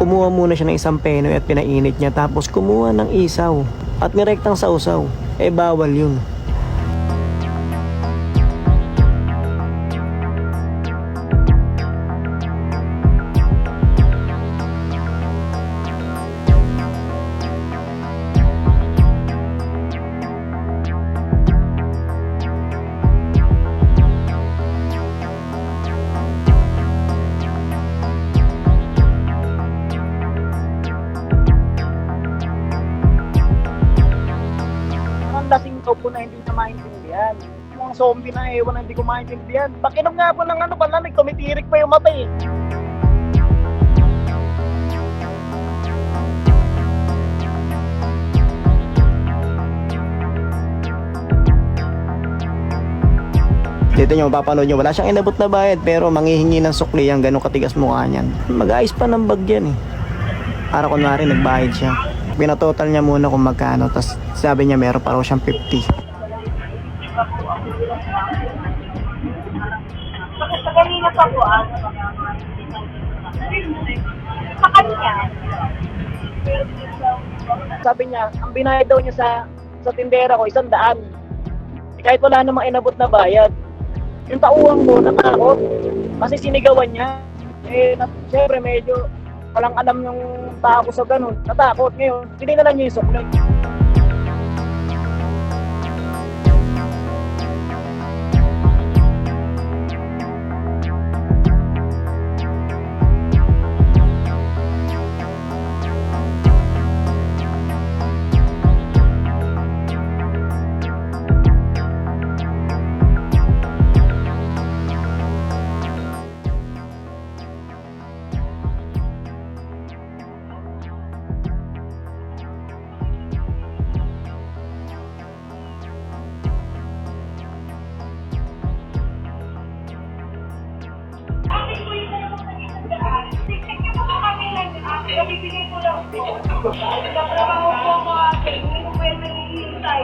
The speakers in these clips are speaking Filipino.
Kumuha muna siya ng isang penoy at pinainit niya, tapos kumuha ng isaw at nirektang sausaw. Bawal yun. Lasing daw po na hindi na maintindihan. Mga zombie na ewan na hindi ko maintindihan. Pakinom nga po ng palamig, tumitirik pa yung mata eh. Dito nyo, mapapanood nyo, wala siyang inabot na bayad pero manghihingi ng sukli yan, ganun katigas mukha niyan. Mag-ayos pa ng bagyan eh. Para kunwari nagbayad siya. Pinatotal niya muna kung magkano, tapos sabi niya meron pa raw siyang 50. Sa kanina pa po sa kanya. Sabi niya, ang binayad daw niya sa tindera ko, 100. Kahit wala namang inabot na bayad. Yung tauhan ko, natakot. Kasi sinigawan niya. Siyempre medyo walang alam yung tao ko sa ganun. Natakot ngayon. Tininalan niya yung suklay. Bibigay ko lang po. Nagtatrabaho po ako ate. Hindi ko pwede naghihintay.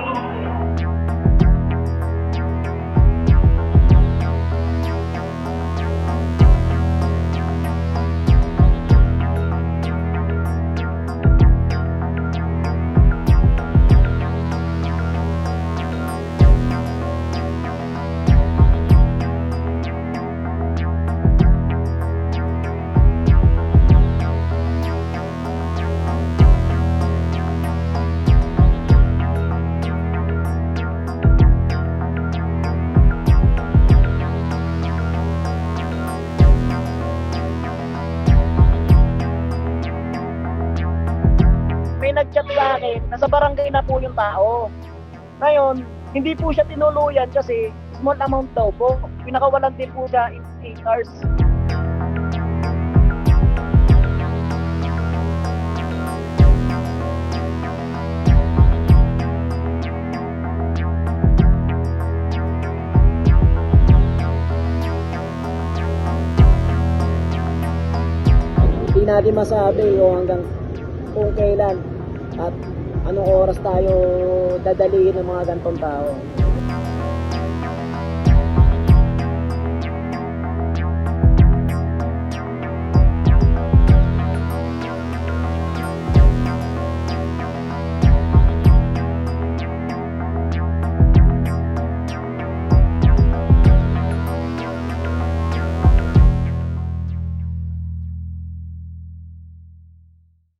May nag-chat sa akin, nasa barangay na po yung tao. Ngayon, hindi po siya tinuluyan kasi small amount daw po. Pinakawalan din po siya in 8 hours. Hindi natin masabi kung kailan at anong oras tayo dadalihin ng mga gantong tao.